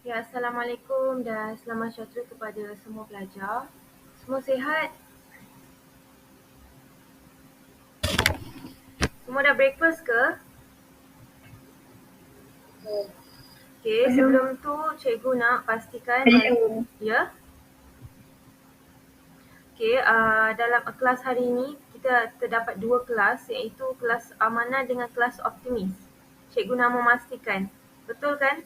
Ya, Assalamualaikum dan selamat sejahtera kepada semua pelajar. Semua sihat? Semua dah breakfast ke? Okey, sebelum tu cikgu nak pastikan Belum. ya. Okey, dalam kelas hari ini kita terdapat dua kelas iaitu kelas amanah dengan kelas optimis. Cikgu nak memastikan. Betul kan?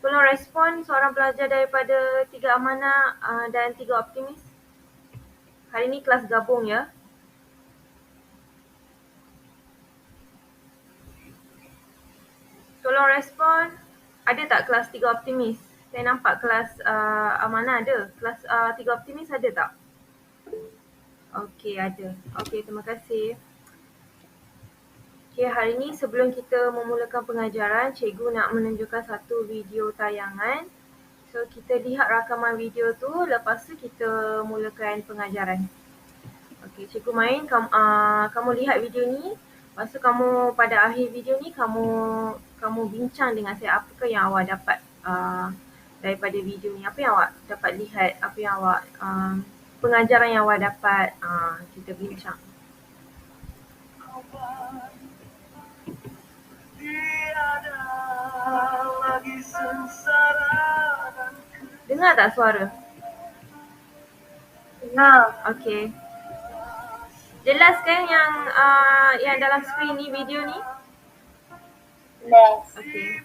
Tolong respon seorang pelajar daripada tiga amanah dan tiga optimis. Hari ini kelas gabung ya. Tolong respon. Ada tak kelas 3 optimis? Saya nampak kelas amanah ada. Kelas 3 optimis ada tak? Okey, ada. Okey, terima kasih. Okey, hari ini sebelum kita memulakan pengajaran, cikgu nak menunjukkan satu video tayangan. So, kita lihat rakaman video tu, lepas tu kita mulakan pengajaran. Okey, cikgu main, kamu lihat video ni. Lepas tu kamu pada akhir video ni kamu bincang dengan saya apakah yang awak dapat daripada video ni. Apa yang awak dapat lihat, apa yang awak pengajaran yang awak dapat, kita bincang. Dengar tak suara? Dengar. Okey. Jelas kan yang dalam skrin ni, video ni? Yes. Okey.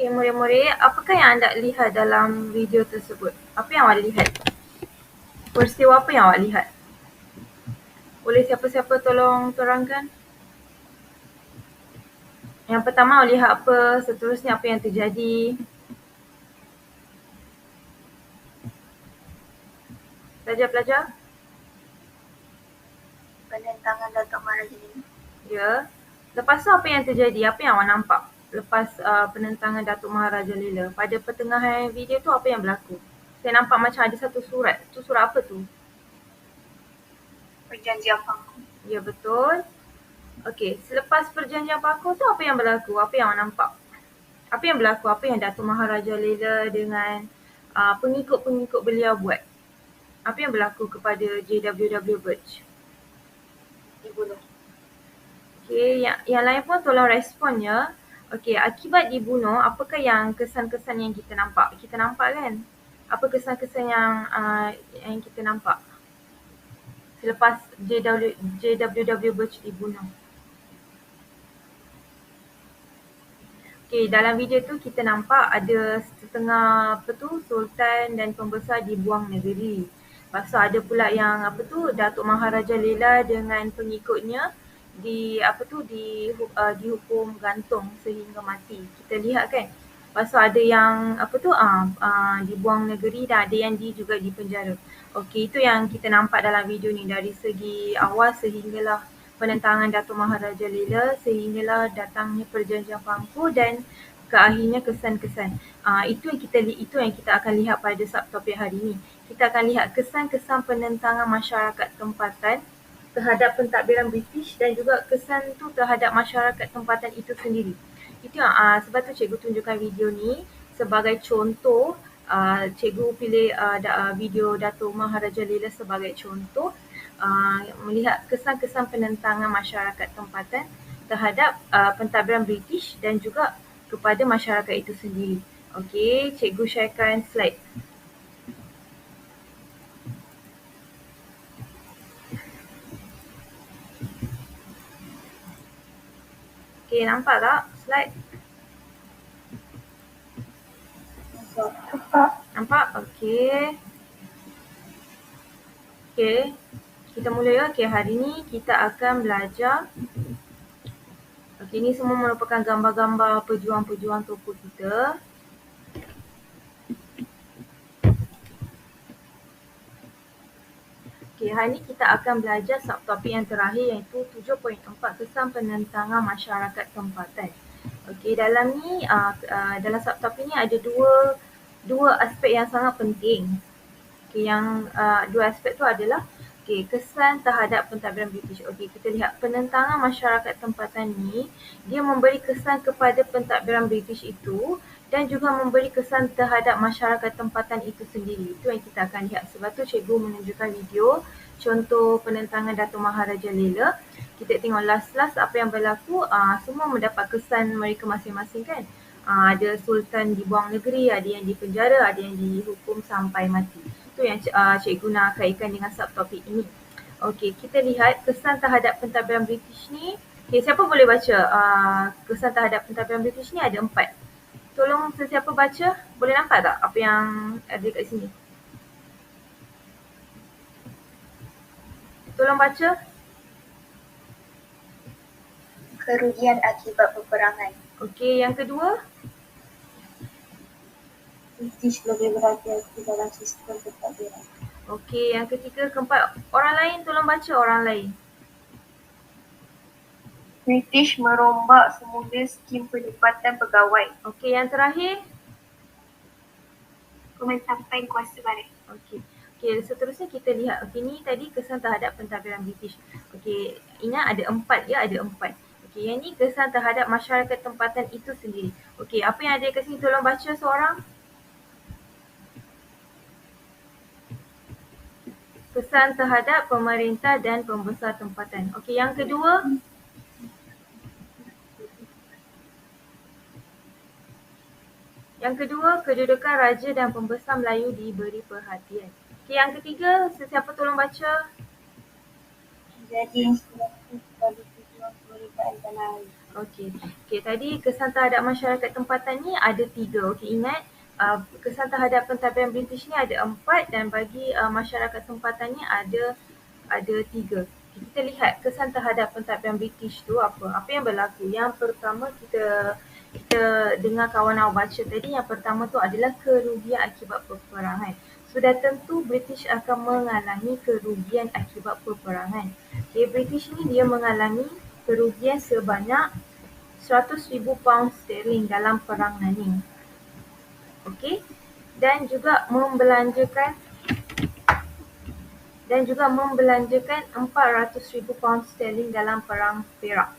Okey, murid-murid, apakah yang anda lihat dalam video tersebut? Apa yang awak lihat? Peristiwa apa yang awak lihat? Boleh siapa-siapa tolong terangkan? Yang pertama awak lihat apa, seterusnya apa yang terjadi? Pelajar-pelajar? Penentangan Datuk Maharaja. Ya. Lepas tu apa yang terjadi? Apa yang awak nampak lepas penentangan Datuk Maharaja Lela? Pada pertengahan video tu apa yang berlaku? Saya nampak macam ada satu surat. Tu surat apa tu? Perjanjian Pangku. Ya, betul. Okey, selepas perjanjian Pangku tu apa yang berlaku? Apa yang awak nampak? Apa yang berlaku? Apa yang Datuk Maharaja Lela dengan pengikut-pengikut beliau buat? Apa yang berlaku kepada JWW Birch? Dibunuh. Okey, yang lain pun tolong respon ya. Okey, akibat dibunuh, apakah yang kesan-kesan yang kita nampak? Kita nampak kan? Apa kesan-kesan yang kita nampak selepas JWW Birch dibunuh? Okey, dalam video tu kita nampak ada setengah sultan dan pembesar dibuang negeri. Lepas tu ada pula yang Datuk Maharaja Lela dengan pengikutnya dihukum gantung sehingga mati. Kita lihat kan? Lepas tu ada yang dibuang negeri dan ada yang juga dipenjara. Okey, itu yang kita nampak dalam video ni dari segi awal sehinggalah penentangan Datuk Maharaja Lela sehinggalah datangnya perjanjian Pangku dan ke akhirnya kesan-kesan. Itu yang kita akan lihat pada subtopik hari ini. Kita akan lihat kesan-kesan penentangan masyarakat tempatan terhadap pentadbiran British dan juga kesan tu terhadap masyarakat tempatan itu sendiri. Itu sebab tu cikgu tunjukkan video ni sebagai contoh. Cikgu pilih video Datuk Maharaja Lela sebagai contoh melihat kesan-kesan penentangan masyarakat tempatan terhadap pentadbiran British dan juga kepada masyarakat itu sendiri. Okey, cikgu sharekan slide. Okey, nampak tak slide? Nampak? Okey. Okey, kita mula ya. Okey, hari ni kita akan belajar. Okey, ini semua merupakan gambar-gambar pejuang-pejuang tokoh kita. Okey, hari ni kita akan belajar subtopik yang terakhir iaitu 7.4 kesan penentangan masyarakat tempatan. Okey, dalam ni dalam subtopik ni ada dua aspek yang sangat penting. Okey, yang dua aspek tu adalah kesan terhadap pentadbiran British. Okey, kita lihat penentangan masyarakat tempatan ni dia memberi kesan kepada pentadbiran British itu dan juga memberi kesan terhadap masyarakat tempatan itu sendiri. Itu yang kita akan lihat. Sebab tu cikgu menunjukkan video contoh penentangan Datuk Maharaja Lela. Kita tengok last apa yang berlaku. Semua mendapat kesan mereka masing-masing kan. Ada sultan dibuang negeri, ada yang dipenjara, ada yang dihukum sampai mati. Itu yang cikgu nak kaitkan dengan subtopik ini. Okey, kita lihat kesan terhadap pentadbiran British ni. Okey, siapa boleh baca kesan terhadap pentadbiran British ni ada 4. Tolong sesiapa baca. Boleh nampak tak apa yang ada kat sini? Tolong baca. Kerugian akibat peperangan. Okey, yang kedua. British lebih berhati-hati dalam sistem pentadbiran. Okey, yang ketiga, keempat. Orang lain tolong baca orang lain. British merombak semula skim penempatan pegawai. Okey, yang terakhir. Pementapan kuasa barat. Okey. Okey, seterusnya kita lihat. Okey, ni tadi kesan terhadap pentadbiran British. Okey, ingat ada 4 ya, ada 4. Okey, yang ni kesan terhadap masyarakat tempatan itu sendiri. Okey, apa yang ada kat sini tolong baca seorang. Kesan terhadap pemerintah dan pembesar tempatan. Okey, yang kedua. Yang kedua, kedudukan raja dan pembesar Melayu diberi perhatian. Okey, yang ketiga, sesiapa tolong baca. Jadi yang selaku kepada tujuan kemerdekaan tanah air. Okey, tadi kesan terhadap masyarakat tempatan ni ada 3. Okey, ingat kesan terhadap pentadbiran British ni ada 4 dan bagi masyarakat tempatan ni ada 3. Kita lihat kesan terhadap pentadbiran British tu apa yang berlaku. Yang pertama kita dengar kawan awak baca tadi, yang pertama tu adalah kerugian akibat peperangan. Sudah tentu British akan mengalami kerugian akibat peperangan. British ni dia mengalami kerugian sebanyak 100,000 pound sterling dalam perang Nanning. Okey, dan juga membelanjakan 400,000 pound sterling dalam perang Perak.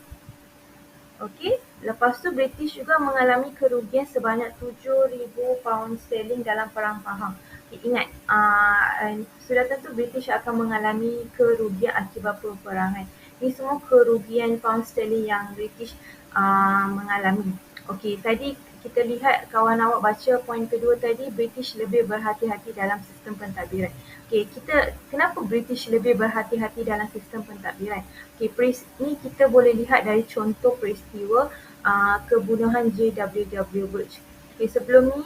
Okey, lepas tu British juga mengalami kerugian sebanyak 7,000 pound sterling dalam perang Pahang. Ingat, sudah tentu British akan mengalami kerugian akibat peperangan. Ini semua kerugian pound sterling yang British mengalami. Okey, tadi kita lihat kawan awak baca poin kedua tadi, British lebih berhati-hati dalam sistem pentadbiran. Okey, kenapa British lebih berhati-hati dalam sistem pentadbiran? Okey, ni kita boleh lihat dari contoh peristiwa kebunuhan JWW Birch. Okey, sebelum ni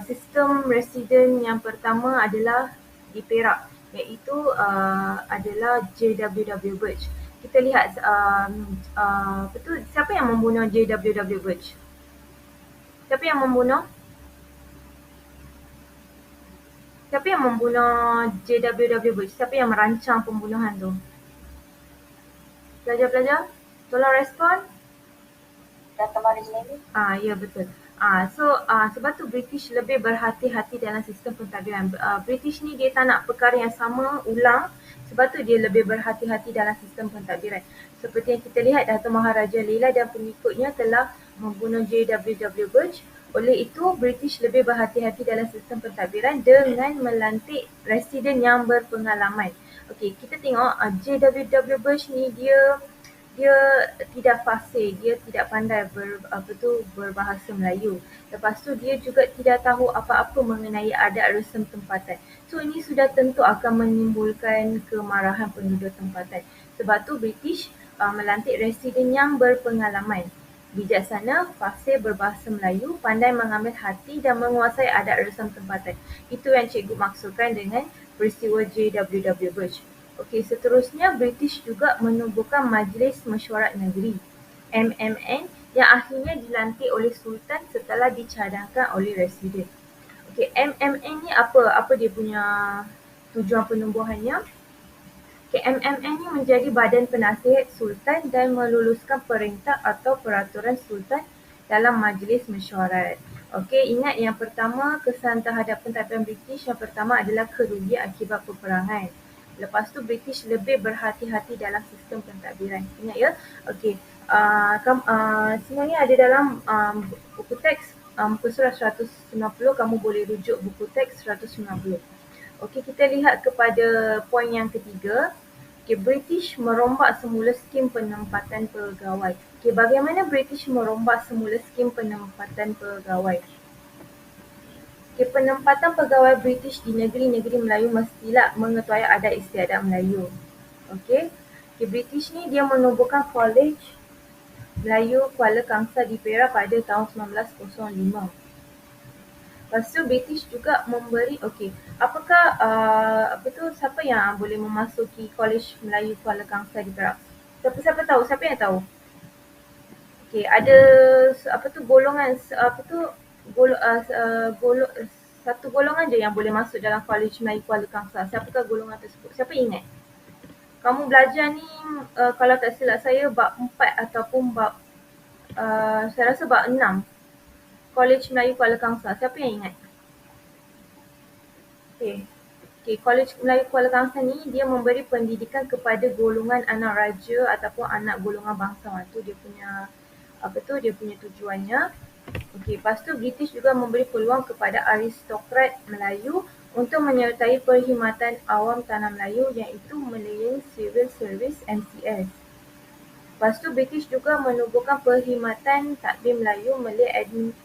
sistem residen yang pertama adalah di Perak, iaitu adalah JWW Birch. Kita lihat siapa yang membunuh JWW Birch? Siapa yang membunuh JWW Birch? Siapa yang merancang pembunuhan tu? Pelajar-pelajar, tolong respon. Dato' Maris Levy. Ya, betul. Sebab tu British lebih berhati-hati dalam sistem pentadbiran. British ni dia tak nak perkara yang sama ulang, sebab tu dia lebih berhati-hati dalam sistem pentadbiran. Seperti yang kita lihat, Dato' Maharaja Leela dan pengikutnya telah membunuh JWW Birch. Oleh itu, British lebih berhati-hati dalam sistem pentadbiran dengan melantik residen yang berpengalaman. Okey, kita tengok JWW Birch ni dia tidak fasih, dia tidak pandai berbahasa Melayu. Lepas tu dia juga tidak tahu apa-apa mengenai adat resam tempatan. So ini sudah tentu akan menimbulkan kemarahan penduduk tempatan. Sebab tu British melantik residen yang berpengalaman, bijaksana, fasih berbahasa Melayu, pandai mengambil hati dan menguasai adat resam tempatan. Itu yang cikgu maksudkan dengan peristiwa JWW Birch. Okey, seterusnya British juga menubuhkan Majlis Mesyuarat Negeri MMN yang akhirnya dilantik oleh Sultan setelah dicadangkan oleh residen. Okey, MMN ni apa dia punya tujuan penubuhannya? Okey, MMN ni menjadi badan penasihat Sultan dan meluluskan perintah atau peraturan Sultan dalam Majlis Mesyuarat. Okey, ingat yang pertama kesan terhadap pentadbiran British yang pertama adalah kerugian akibat peperangan. Lepas tu British lebih berhati-hati dalam sistem pentadbiran. Ingat ya? Okey. Semua ni ada dalam buku teks muka surat 190. Kamu boleh rujuk buku teks 190. Okey, kita lihat kepada poin yang ketiga. Okey, British merombak semula skim penempatan pegawai. Okey, bagaimana British merombak semula skim penempatan pegawai? Penempatan pegawai British di negeri-negeri Melayu mestilah mengetahui adat istiadat Melayu. Okey, British ni dia menubuhkan College Melayu Kuala Kangsar di Perak pada tahun 1905. Lepas tu British juga memberi, apakah siapa yang boleh memasuki College Melayu Kuala Kangsar di Perak? Siapa tahu? Siapa yang tahu? Okey, ada golongan satu golongan je yang boleh masuk dalam College Melayu Kuala Kangsar. Siapakah golongan tersebut? Siapa ingat? Kamu belajar ni kalau tak silap saya bab 4 ataupun bab saya rasa bab 6. College Melayu Kuala Kangsar. Siapa yang ingat? Okey, College Melayu Kuala Kangsar ni dia memberi pendidikan kepada golongan anak raja ataupun anak golongan bangsawan. Tu dia punya tujuannya. Okey, lepas tu British juga memberi peluang kepada aristokrat Melayu untuk menyertai perkhidmatan awam tanah Melayu iaitu Malayan Civil Service MCS. Lepas tu British juga menubuhkan perkhidmatan takbir Melayu Malay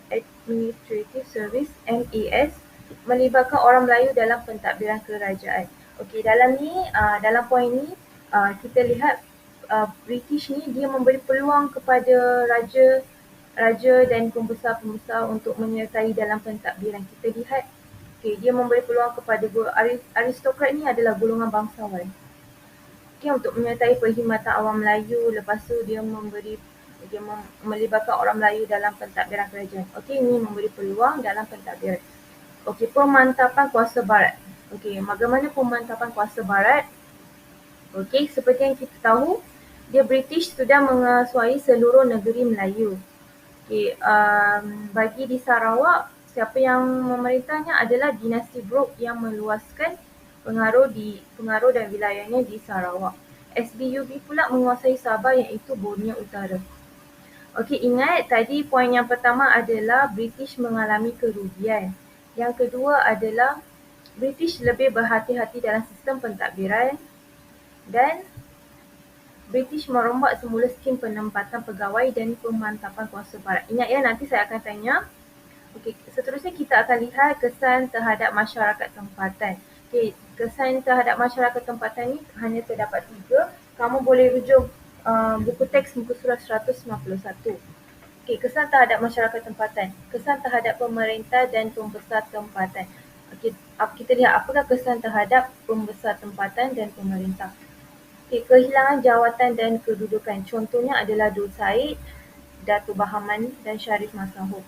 Administrative Service MAS melibatkan orang Melayu dalam pentadbiran kerajaan. Okey, dalam poin ni kita lihat British ni dia memberi peluang kepada raja dan pembesar-pembesar untuk menyertai dalam pentadbiran. Kita lihat, dia memberi peluang kepada aristokrat ni adalah golongan bangsawan. Untuk menyertai perkhidmatan awam Melayu, lepas tu dia melibatkan orang Melayu dalam pentadbiran kerajaan. Ini memberi peluang dalam pentadbiran. Pemantapan kuasa barat. Bagaimana pemantapan kuasa barat? Seperti yang kita tahu, dia British sudah menguasai seluruh negeri Melayu. Bagi di Sarawak, siapa yang memerintahnya adalah dinasti Brooke yang meluaskan pengaruh dan wilayahnya di Sarawak. SBUB pula menguasai Sabah iaitu Borneo Utara. Ingat tadi poin yang pertama adalah British mengalami kerugian. Yang kedua adalah British lebih berhati-hati dalam sistem pentadbiran dan British merombak semula skim penempatan pegawai dan pemantapan kuasa barat. Ingat ya, nanti saya akan tanya. Seterusnya kita akan lihat kesan terhadap masyarakat tempatan. Kesan terhadap masyarakat tempatan ni hanya terdapat 3. Kamu boleh rujuk buku teks muka surat 191. Kesan terhadap masyarakat tempatan. Kesan terhadap pemerintah dan pembesar tempatan. Kita lihat apakah kesan terhadap pembesar tempatan dan pemerintah. Kehilangan jawatan dan kedudukan. Contohnya adalah Dul Said, Datuk Bahaman dan Sharif Masahub.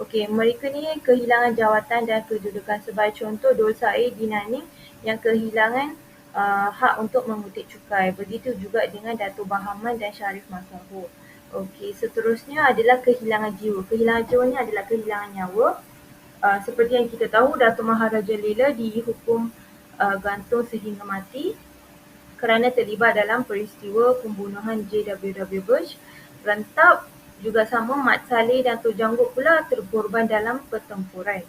Mereka ni kehilangan jawatan dan kedudukan. Sebagai contoh, Dul Said di Nanning yang kehilangan hak untuk mengutip cukai. Begitu juga dengan Datuk Bahaman dan Sharif Masahub. Seterusnya adalah kehilangan jiwa. Kehilangan jiwa ni adalah kehilangan nyawa. Seperti yang kita tahu, Datuk Maharaja Lela dihukum gantung sehingga mati kerana terlibat dalam peristiwa pembunuhan J.W.W. Bush. Rentap juga sama, Mat Salleh dan Tun Janggut pula terkorban dalam pertempuran.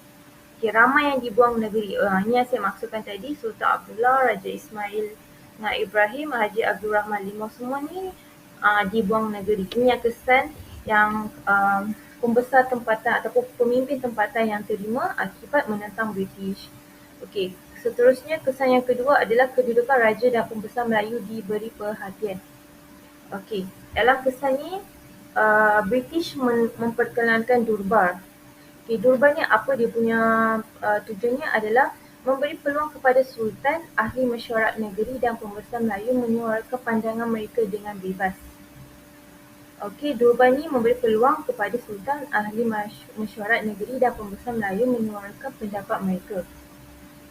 Ramai yang dibuang negeri. Ini yang saya maksudkan tadi, Sultan Abdullah, Raja Ismail Ngah Ibrahim, Haji Abdul Rahman Limau, semua ni dibuang negeri. Ini yang kesan yang pembesar tempatan ataupun pemimpin tempatan yang terima akibat menentang British. Seterusnya, kesan yang kedua adalah kedudukan raja dan pembesar Melayu diberi perhatian. Dalam kesan ni, British memperkenalkan Durbar. Durbar ni apa dia punya tujuannya adalah memberi peluang kepada Sultan, ahli mesyuarat negeri dan pembesar Melayu menyuarakan pandangan mereka dengan bebas. Durbar ni memberi peluang kepada Sultan, ahli mesyuarat negeri dan pembesar Melayu menyuarakan pendapat mereka.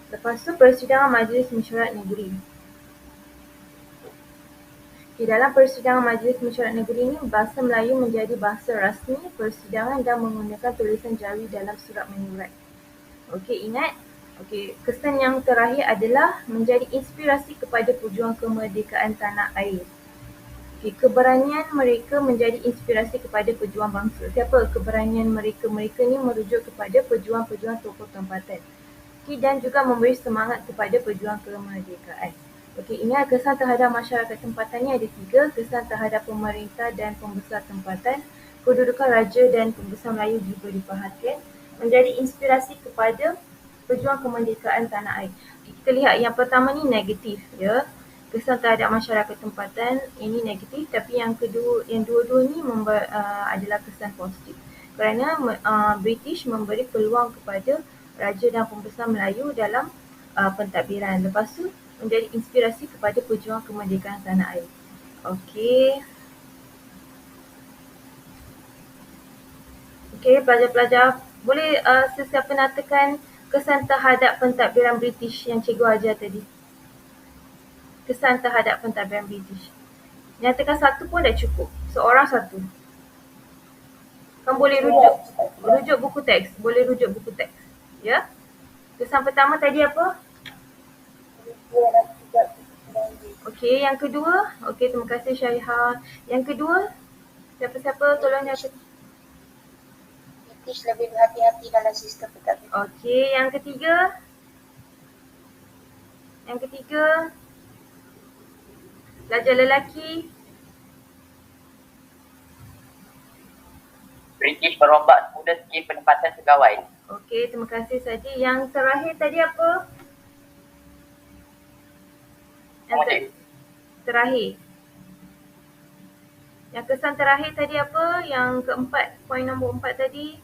Lepas tu, persidangan Majlis Mesyuarat Negeri. Dalam persidangan Majlis Mesyuarat Negeri ini, bahasa Melayu menjadi bahasa rasmi persidangan dan menggunakan tulisan jari dalam surat menyurat. Ingat. Kesan yang terakhir adalah menjadi inspirasi kepada pejuang kemerdekaan tanah air. Keberanian mereka menjadi inspirasi kepada pejuang bangsa. Siapa keberanian mereka? Mereka ni merujuk kepada pejuang-pejuang tokoh tempatan. Dan juga memberi semangat kepada pejuang kemerdekaan. Ingat, kesan terhadap masyarakat tempatan ni ada 3. Kesan terhadap pemerintah dan pembesar tempatan. Kedudukan raja dan pembesar Melayu diberi perhatian. Menjadi inspirasi kepada pejuang kemerdekaan tanah air. Kita lihat yang pertama ni negatif, ya. Kesan terhadap masyarakat tempatan ini negatif, tapi yang dua-dua ni adalah kesan positif. Kerana British memberi peluang kepada raja dan pembesar Melayu dalam pentadbiran. Lepas tu menjadi inspirasi kepada pejuang kemerdekaan tanah air. Pelajar-pelajar, boleh sesiapa nyatakan kesan terhadap pentadbiran British yang Cikgu ajar tadi? Kesan terhadap pentadbiran British. Nyatakan satu pun dah cukup. Seorang satu. Kamu boleh rujuk buku teks. Boleh rujuk buku teks. Ya. Kesan pertama tadi apa? Yang kedua. Terima kasih Syariha. Yang kedua, siapa-siapa tolong nyatakan. British lebih berhati-hati dalam sistem pentadbiran. Yang ketiga. Pelajar lelaki. British merombak semula skim penempatan pegawai. Terima kasih Saji. Yang terakhir tadi apa? Terakhir. Yang kesan terakhir tadi apa? Yang keempat, poin nombor 4 tadi.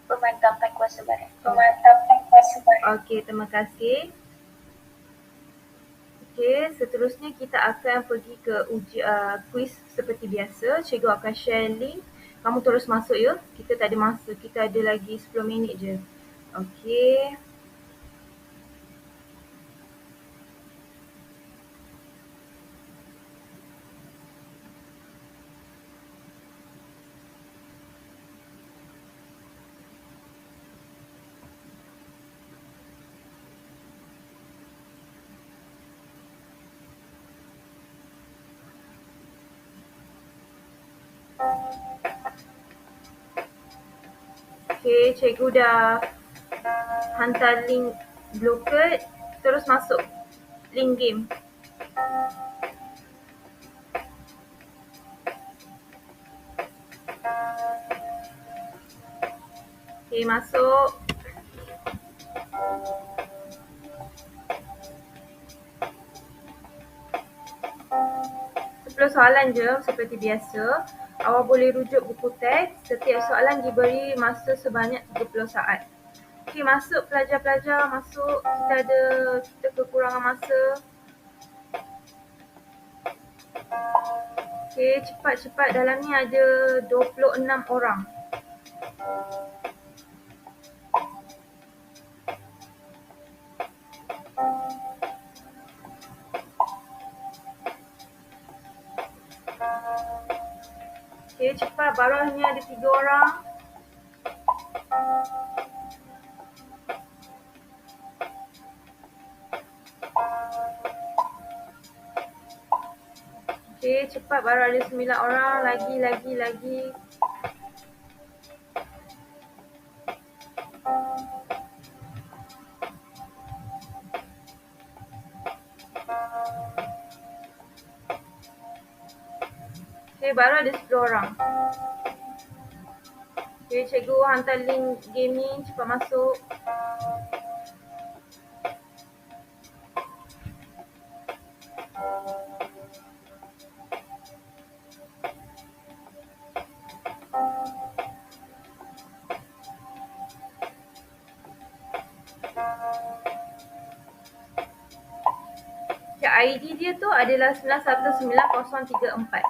Pemantapan kuasa barat. Pemantapan kuasa barat. Okey, terima kasih. Okey, seterusnya kita akan pergi ke kuis seperti biasa. Cikgu akan share link. Kamu terus masuk ya. Kita tak ada masa. Kita ada lagi 10 minit je. Okey. Okey, cikgu dah hantar link Blocode. Terus masuk link game. Okey, masuk. Soalan je seperti biasa. Awak boleh rujuk buku teks. Setiap soalan diberi masa sebanyak 30 saat. Okey, masuk pelajar-pelajar, masuk. Kita kekurangan masa. Okey, cepat-cepat. Dalam ni ada 26 orang. Okey, cepat. Baru hanya ada 3 orang. Okey, cepat. Baru ada 9 orang. Lagi. Okey, baru ada 10 orang. Okey, cikgu hantar link game ni. Cepat masuk. ID dia tu adalah 919034.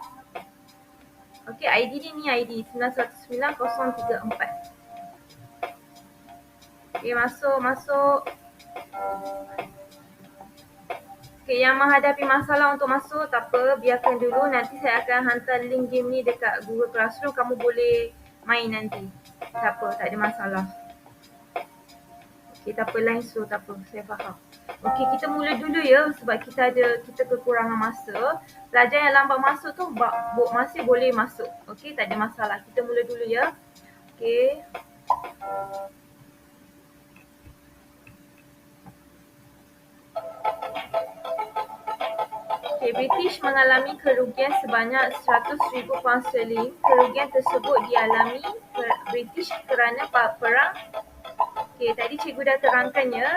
Okey, ID dia ni ID 919034. Okey, masuk. Okey, yang menghadapi masalah untuk masuk tak apa, biarkan dulu. Nanti saya akan hantar link game ni dekat Google Classroom. Kamu boleh main nanti. Tak apa, tak ada masalah. Okey, tak apa, line slow, tak apa, saya faham. Okey, kita mula dulu ya sebab kita kekurangan masa. Pelajar yang lambat masuk tu masih boleh masuk. Okey, tak ada masalah. Kita mula dulu ya. Okey. Okey, British mengalami kerugian sebanyak 100,000 pound sterling. Kerugian tersebut dialami British kerana perang. Okey, tadi cikgu dah terangkannya.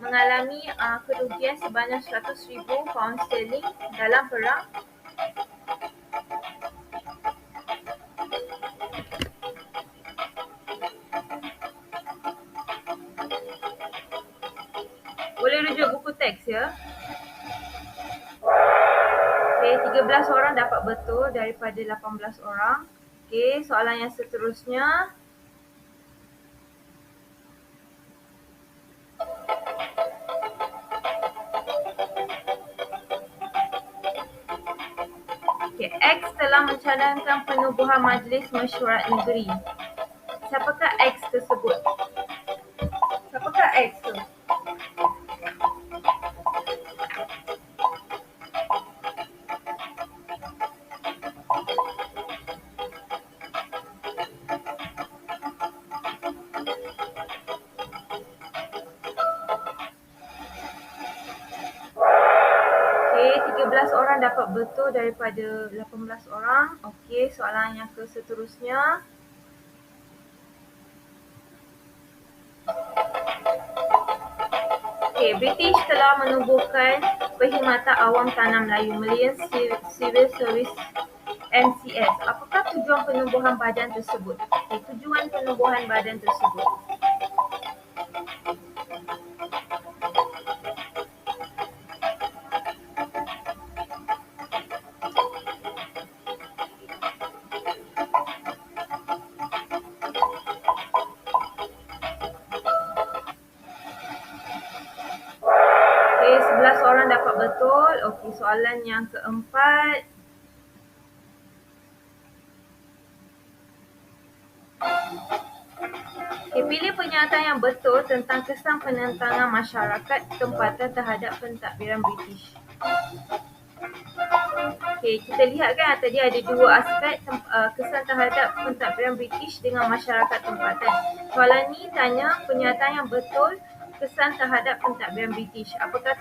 Mengalami kerugian sebanyak 100,000 pound sterling dalam perang. Boleh rujuk buku teks ya. Okey, 13 orang dapat betul daripada 18 orang. Okey, soalan yang seterusnya. X telah mencadangkan penubuhan Majlis Mesyuarat Negeri. Siapakah X tersebut? Siapakah X tu? Okey, 13 orang dapat betul daripada 18 orang. Okey, soalan yang seterusnya. Okey, British telah menubuhkan Perkhidmatan Awam Tanah Melayu Malayan Civil Service MCS. Apakah tujuan penubuhan badan tersebut? Tujuan penubuhan badan tersebut. Okey, 11 orang dapat betul. Okey, soalan yang keempat. Okay, pilih pernyataan yang betul tentang kesan penentangan masyarakat tempatan terhadap pentadbiran British. Okay, kita lihat kan tadi ada dua aspek kesan terhadap pentadbiran British dengan masyarakat tempatan. Soalan ni tanya pernyataan yang betul kesan terhadap pentadbiran British. Apakah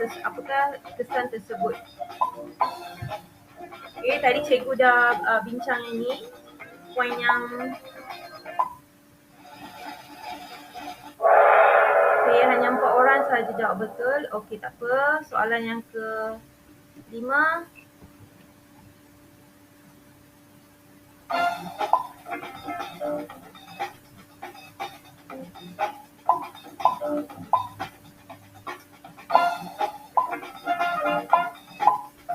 kesan tersebut? Okay, tadi cikgu dah bincang ini. Poin yang okay, hanya 4 orang sahaja jawab betul. Okey, tak apa. Soalan yang ke-5.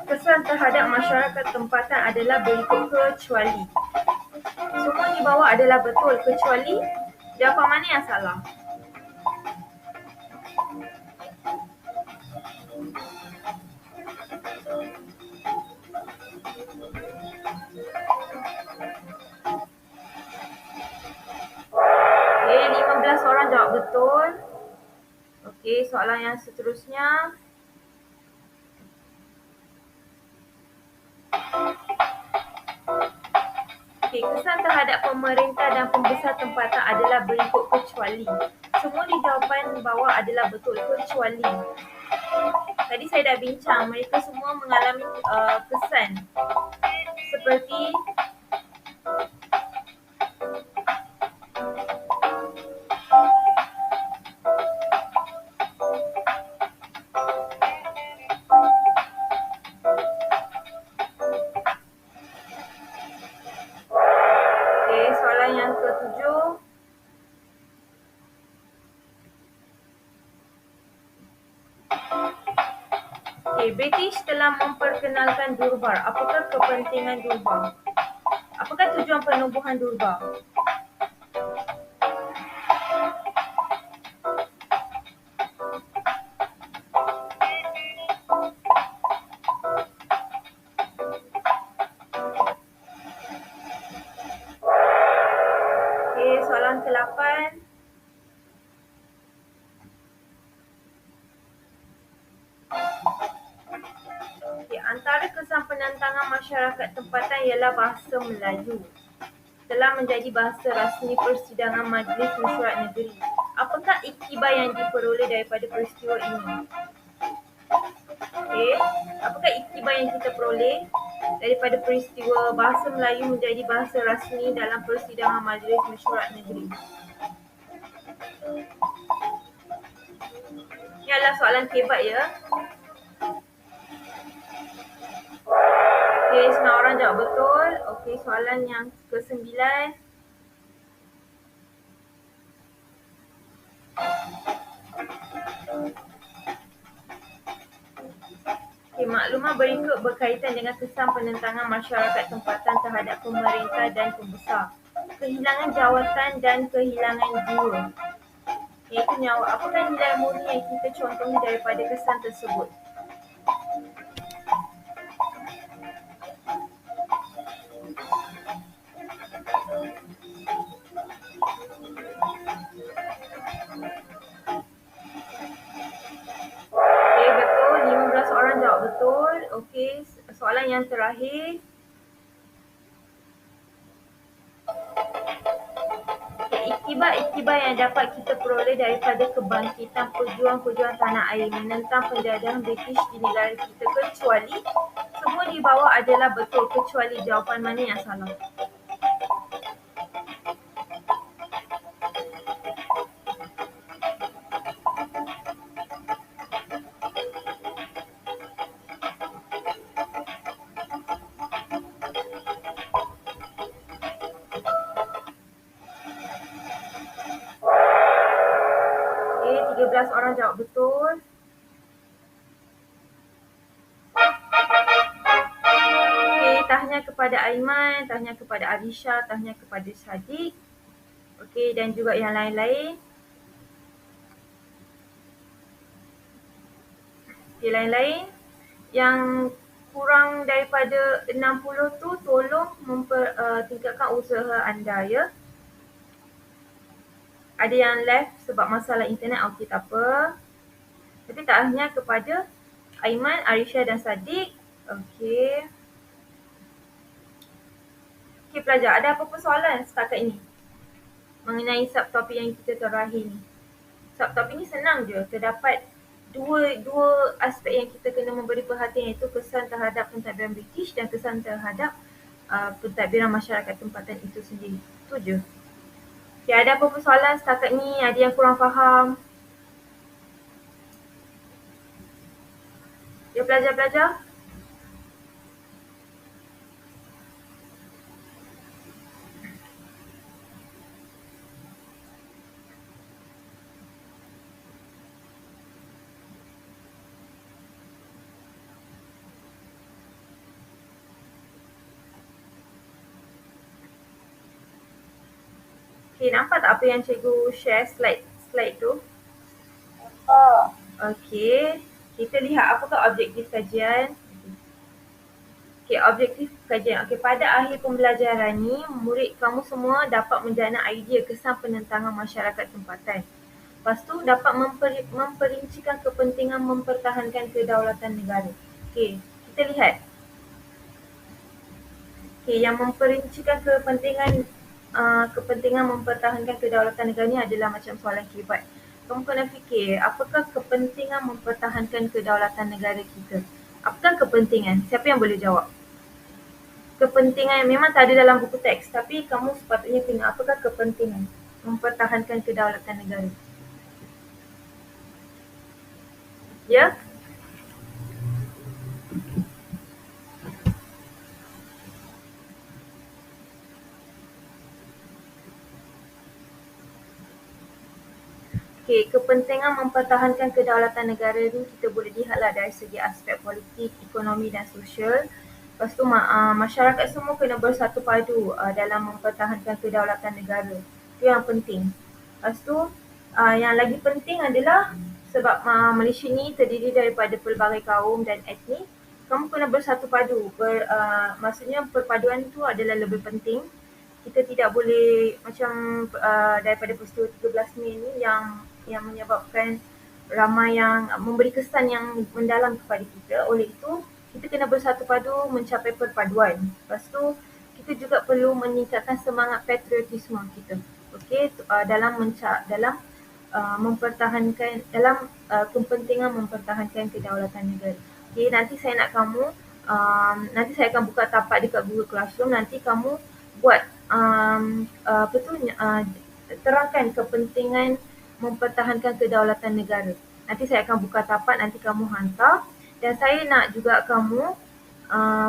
Kesan terhadap masyarakat tempatan adalah berikut kecuali. Semua di bawah adalah betul kecuali jawapan mana yang salah? Okey, 15 orang jawab betul. Okey, soalan yang seterusnya. Okey, kesan terhadap pemerintah dan pembesar tempatan adalah berikut kecuali. Semua di jawapan bawah adalah betul kecuali. Tadi saya dah bincang, mereka semua mengalami kesan seperti soalan yang ke-7. British telah memperkenalkan Durbar. Apakah kepentingan Durbar? Apakah tujuan penubuhan Durbar? Soalan ke-8. Antara kesan penentangan masyarakat tempatan ialah bahasa Melayu telah menjadi bahasa rasmi persidangan Majlis Mesyuarat Negeri. Apakah iktibar yang diperoleh daripada peristiwa ini? Apakah iktibar yang kita peroleh daripada peristiwa bahasa Melayu menjadi bahasa rasmi dalam persidangan Majlis Mesyuarat Negeri? Ini adalah soalan hebat ya. Okey, 9 orang jawab betul. Okey, soalan yang ke-9. Maklumat berikut berkaitan dengan kesan penentangan masyarakat tempatan terhadap pemerintah dan pembesar. Kehilangan jawatan dan kehilangan jiwa. Iaitu nyawa. Apakah nilai murni yang kita contohi daripada kesan tersebut? Betul. 15 orang jawab betul. Okey, soalan yang terakhir. Iktibar yang dapat kita peroleh daripada kebangkitan pejuang-pejuang tanah air menentang penjajahan British di negara kita kecuali semua di bawah adalah betul kecuali jawapan mana yang salah? 11 orang jawab betul. Okey, tahniah kepada Aiman, tahniah kepada Alisha, tahniah kepada Sadiq. Okey, dan juga yang lain-lain. Okey, lain-lain yang kurang daripada 60 tu tolong tingkatkan usaha anda ya. Ada yang left sebab masalah internet, okey tak apa. Tapi tahniah kepada Aiman, Arisha dan Sadiq. Okey. Okey pelajar, ada apa-apa soalan setakat ini mengenai subtopik yang kita terakhir ni? Subtopik ni senang je. Terdapat dua aspek yang kita kena memberi perhatian, iaitu kesan terhadap pentadbiran British dan kesan terhadap pentadbiran masyarakat tempatan itu sendiri. Itu je. Okay, ada apa-apa soalan setakat ni? Ada yang kurang faham? Ya pelajar-pelajar? Okay, nampak tak apa yang cikgu share slide tu? Okay, kita lihat apakah objektif kajian. Okay, objektif kajian. Okay, pada akhir pembelajaran ni, murid kamu semua dapat menjana idea kesan penentangan masyarakat tempatan. Lepas tu dapat memperincikan kepentingan mempertahankan kedaulatan negara. Okay, kita lihat. Okay, yang memperincikan kepentingan mempertahankan kedaulatan negara ni adalah macam soalan kibat. Kamu kena fikir, apakah kepentingan mempertahankan kedaulatan negara kita? Apakah kepentingan? Siapa yang boleh jawab? Kepentingan memang tak ada dalam buku teks, tapi kamu sepatutnya tengok apakah kepentingan mempertahankan kedaulatan negara. Ya? Okay, kepentingan mempertahankan kedaulatan negara ni kita boleh lihatlah dari segi aspek politik, ekonomi dan sosial. Lepas tu masyarakat semua kena bersatu padu dalam mempertahankan kedaulatan negara. Itu yang penting. Lepas tu yang lagi penting adalah sebab Malaysia ni terdiri daripada pelbagai kaum dan etnik, kamu kena bersatu padu. Maksudnya perpaduan tu adalah lebih penting. Kita tidak boleh macam daripada peristiwa 13 Mei ni yang menyebabkan ramai yang memberi kesan yang mendalam kepada kita. Oleh itu, kita kena bersatu padu mencapai perpaduan. Lepas tu, kita juga perlu meningkatkan semangat patriotisme kita. Okey, dalam mempertahankan kepentingan mempertahankan kedaulatan negara. Okey, nanti saya nak kamu nanti saya akan buka tapak dekat Google Classroom. Nanti kamu buat terangkan kepentingan mempertahankan kedaulatan negara. Nanti saya akan buka tapak, nanti kamu hantar. Dan saya nak juga kamu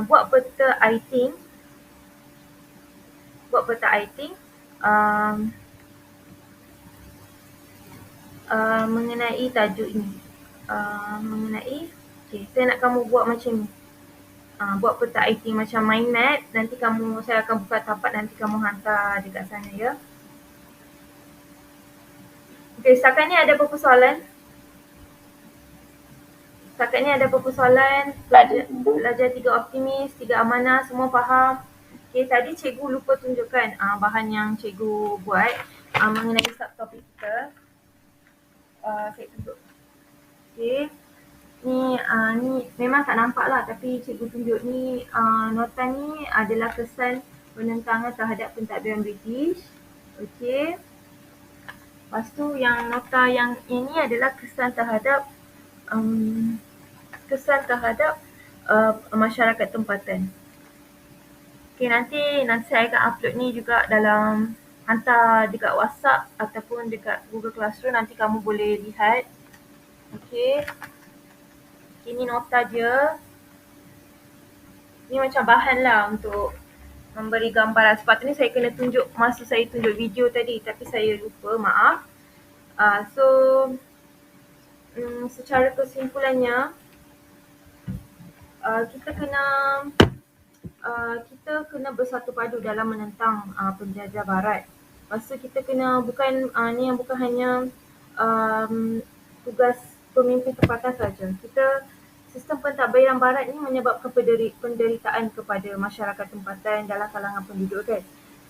buat peta iting. Mengenai tajuk ini. Okay, saya nak kamu buat macam ni. Buat peta iting macam mind map. Nanti saya akan buka tapak, nanti kamu hantar dekat sana ya. Okay, setakat ni ada apa-apa soalan? Pelajar 3 optimis, 3 amanah, semua faham? Okay, tadi cikgu lupa tunjukkan bahan yang cikgu buat mengenai subtopik kita. Saya tunjuk. Okay. Ni memang tak nampak lah, tapi cikgu tunjuk ni nota ni adalah kesan penentangan terhadap pentadbiran British. Okay. Lepas tu yang nota yang ini adalah kesan terhadap masyarakat tempatan. Okay, nanti saya akan upload ni juga dalam, hantar dekat WhatsApp ataupun dekat Google Classroom, nanti kamu boleh lihat. Okay. Ini nota dia. Ni macam bahan lah untuk memberi gambaran. Sepatutnya saya kena tunjuk masa saya tunjuk video tadi, tapi saya lupa, maaf. So secara kesimpulannya, kita kena bersatu padu dalam menentang penjajah barat. Lepas tu kita kena bukan hanya tugas pemimpin tempatan saja. Sistem pentadbiran barat ni menyebabkan penderitaan kepada masyarakat tempatan dalam kalangan penduduk kan.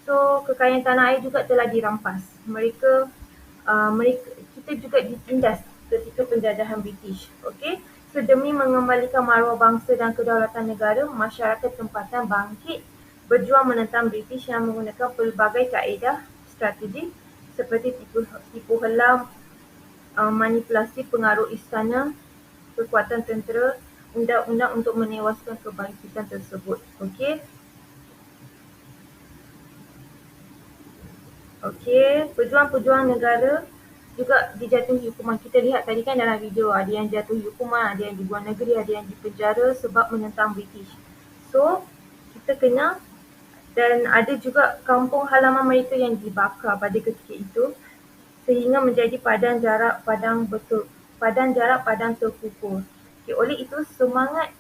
So kekayaan tanah air juga telah dirampas. Kita juga ditindas ketika penjajahan British. Okey. So demi mengembalikan maruah bangsa dan kedaulatan negara, masyarakat tempatan bangkit berjuang menentang British yang menggunakan pelbagai kaedah strategik seperti tipu helam, manipulasi pengaruh istana, kekuatan tentera, undang-undang untuk menewaskan kebangkitan tersebut. Okey. Pejuang-pejuang negara juga dijatuhi hukuman. Kita lihat tadi kan dalam video, ada yang jatuhi hukuman, ada yang dibuang negeri, ada yang dipenjara sebab menentang British. So, kita kena, dan ada juga kampung halaman mereka yang dibakar pada ketika itu sehingga menjadi padang jarak padang terkubur. Okay, oleh itu, semangat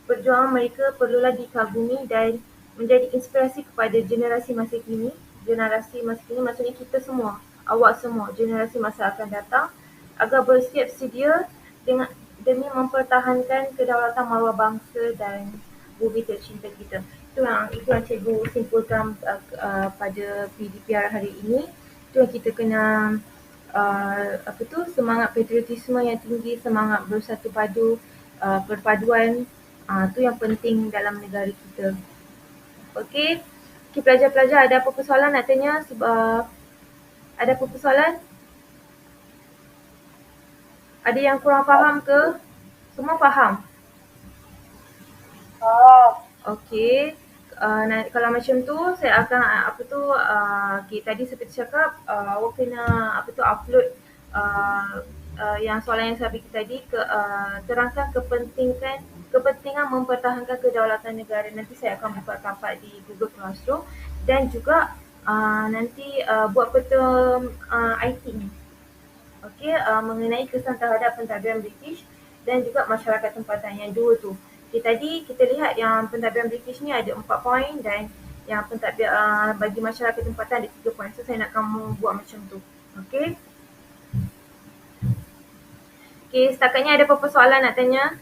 perjuangan mereka perlulah dikagumi dan menjadi inspirasi kepada generasi masa kini maksudnya kita semua, awak semua, generasi masa akan datang agar bersiap sedia demi mempertahankan kedaulatan maruah bangsa dan bumi tercinta kita. Itu yang cikgu simpulkan pada PDPR hari ini. Itu yang kita kena semangat patriotisme yang tinggi, semangat bersatu padu, perpaduan, itu yang penting dalam negara kita. Okey. Okay, pelajar-pelajar, ada apa-apa soalan nak tanya? Ada apa-apa soalan? Ada yang kurang faham ke? Semua faham? Okey. Kalau macam tu, saya akan okay, tadi seperti cakap, awak kena upload yang soalan yang saya bagi tadi, terangkan kepentingan mempertahankan kedaulatan negara. Nanti saya akan buka tapak di Google Classroom dan juga nanti buat peta IT ni. Okey, mengenai kesan terhadap pentadbiran British dan juga masyarakat tempatan, yang dua tu. Okay, tadi kita lihat yang pentadbiran British ni ada 4 poin dan yang pentadbiran bagi masyarakat tempatan ada 3 poin. So saya nak kamu buat macam tu. Okey. Okey, setakat ni ada apa-apa soalan nak tanya?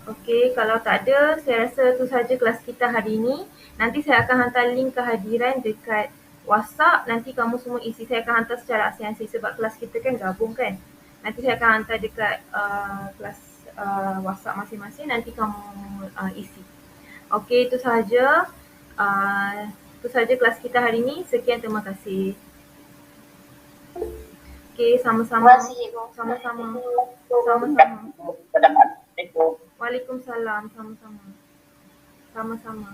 Okey, kalau tak ada, saya rasa itu sahaja kelas kita hari ini. Nanti saya akan hantar link kehadiran dekat WhatsApp. Nanti kamu semua isi. Saya akan hantar secara asyik sebab kelas kita kan gabung kan. Nanti saya akan hantar dekat kelas WhatsApp masing-masing. Nanti kamu isi. Okey, itu sahaja. Itu sahaja kelas kita hari ini. Sekian, terima kasih. Okey, sama-sama. Sama-sama. Sama-sama. Assalamualaikum. Waalaikumsalam. Sama-sama. Sama-sama.